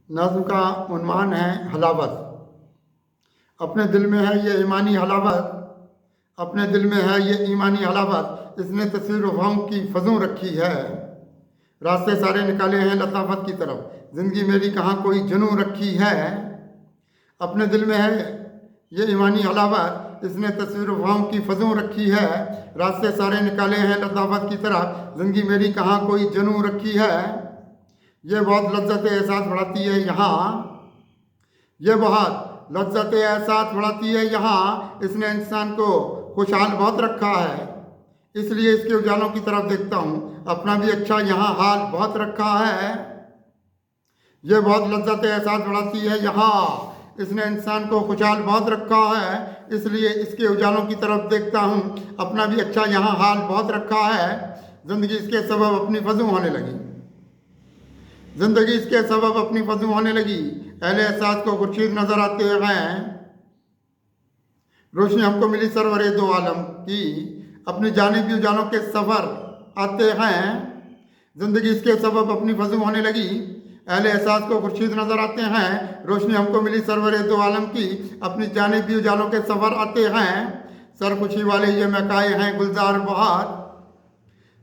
नज़्म का उन्वान है हलावत। अपने दिल में है ये ईमानी हलावत, अपने दिल में है ये ईमानी हलावत, इसने तस्वीर वफ़ाओं की फजों रखी है। रास्ते सारे निकाले हैं लताफत की तरफ, ज़िंदगी मेरी कहाँ कोई जुनूं रखी है। अपने दिल में है ये ईमानी हलावत, इसने तस्वीर वफ़ाओं की फजों रखी है। रास्ते सारे निकाले हैं लताफत की तरफ, ज़िंदगी मेरी कहाँ कोई जुनूं रखी है। ये बहुत लज्जत एहसास बढ़ाती है यहाँ, ये बहुत लज्जत एहसास बढ़ाती है यहाँ। इसने इंसान को खुशहाल बहुत रखा है, इसलिए इसके उजालों की तरफ देखता हूँ, अपना भी अच्छा यहाँ हाल बहुत रखा है। ये बहुत लज्जत एहसास बढ़ाती है यहाँ, इसने इंसान को खुशहाल बहुत रखा है, इसलिए इसके उजालों की तरफ देखता हूँ, अपना भी अच्छा यहाँ हाल बहुत रखा है। ज़िंदगी इसके सबब अपनी फजूं होने लगी, ज़िंदगी इसके सबब अपनी फजूं होने लगी। अहले एहसास को खुर्शीद नज़र आते हैं, रोशनी हमको मिली सरवरे दो आलम की, अपनी जानिब उजालों के सफ़र आते हैं। ज़िंदगी इसके सबब अपनी फजूं होने लगी, अहले एहसास को खुर्शीद नज़र आते हैं, रोशनी हमको मिली सरवरे दो आलम की, अपनी जानिब उजालों के सफ़र आते हैं। सरखुशी वाले ये महकाए हैं गुलजार बहार,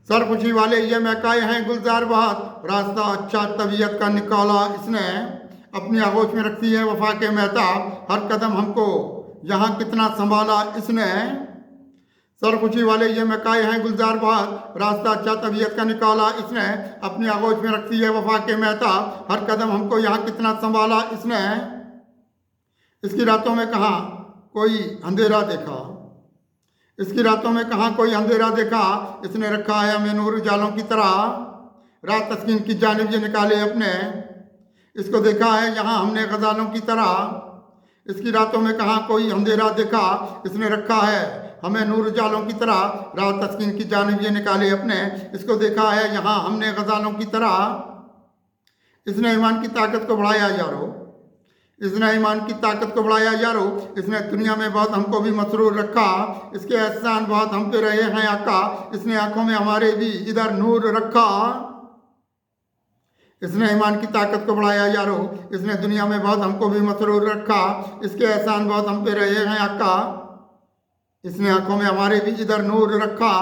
सरखुशी वाले ये महकाए हैं गुलजार बहार, रास्ता अच्छा तबीयत का निकाला इसने, अपनी आगोश में रखती है वफा के महताब, हर कदम हमको यहाँ कितना संभाला इसने। सरखुशी वाले ये महकाए हैं गुलजार बहार, रास्ता अच्छा तबीयत का निकाला इसने, अपनी आगोश में रखती है वफा के महताब, हर कदम हमको यहाँ कितना संभाला इसने। इसकी रातों में कहाँ कोई अंधेरा देखा, इसकी रातों में कहाँ कोई अंधेरा देखा, इसने रखा है हमें नूर उजालों की तरह, रात तस्कीन की जानिब ये निकाले अपने, इसको देखा है यहाँ हमने गजालों की तरह। इसकी रातों में कहाँ कोई अंधेरा देखा, इसने रखा है हमें नूर उजालों की तरह, रात तस्कीन की जानिब ये निकाले अपने, इसको देखा है यहाँ हमने गजालों की तरह। इसने ईमान की ताकत को बढ़ाया यारो, इसने ईमान की ताकत को बढ़ाया यारो, इसने दुनिया में बहुत हमको भी मसरूर रखा, इसके एहसान बहुत हम पे रहे हैं आका, इसने आंखों में हमारे भी इधर नूर रखा। इसने ईमान की ताकत को बढ़ाया यारो, इसने दुनिया में बहुत हमको भी मसरूर रखा, इसके एहसान बहुत हम पे रहे हैं आका, इसने आंखों में हमारे भी इधर नूर रखा।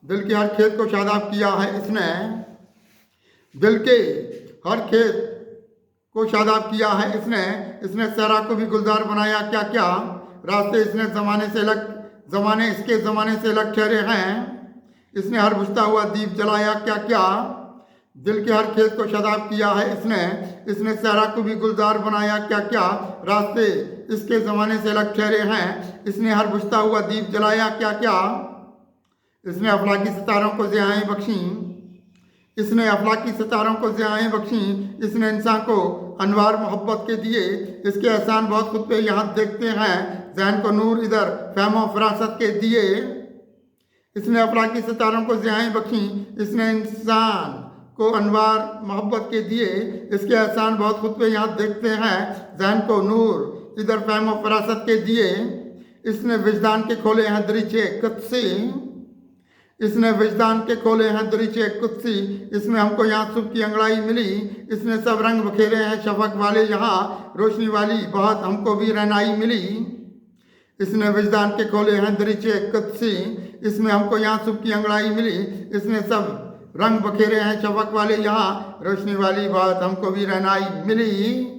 दिल के हर खेत को शादाब किया है इसने, दिल के हर खेत को शादाब किया है इसने, इसने सहरा को भी गुलजार बनाया क्या क्या, रास्ते इसने ज़माने इसके ज़माने से लग ठहरे हैं, इसने हर बुझता हुआ दीप जलाया क्या क्या। दिल के हर खेत को शादाब किया है इसने सहरा को भी गुलजार बनाया क्या क्या, रास्ते इसके ज़माने से लग ठहरे हैं, इसने हर बुझता हुआ दीप जलाया क्या क्या। इसने अफलाकी सितारों को ज़ियाएं बख्शी, इसने अफलाकी सितारों को ज़ियाएं बख्शी, इसने इंसान को अनवार मोहब्बत के दिए, इसके एहसान बहुत खुद पे यहाँ देखते हैं, जहन को नूर इधर फहमो फरासत के दिए। इसने अफलाकी सितारों को ज़ियाएं बख्शी, इसने इंसान को अनवार मोहब्बत के दिए, इसके एहसान बहुत खुद पे यहाँ देखते हैं, जहन को नूर इधर फहमो फरासत के दिए। इसने विजदान के खोले हैं दरीचे कुत्सी, इसने विजदान के खोले हैं दरीचे कुत्सी, इसमें हमको यहाँ सुबह की अंगड़ाई मिली, इसने सब रंग बखेरे हैं शफक वाले यहाँ, रोशनी वाली बहुत हमको भी रहनाई मिली। इसने विजदान के खोले हैं दरीचे कुत्सी, इसमें हमको यहाँ सुबह की अंगड़ाई मिली, इसने सब रंग बखेरे हैं शफक वाले यहाँ, रोशनी वाली बात हमको भी रहनाई मिली।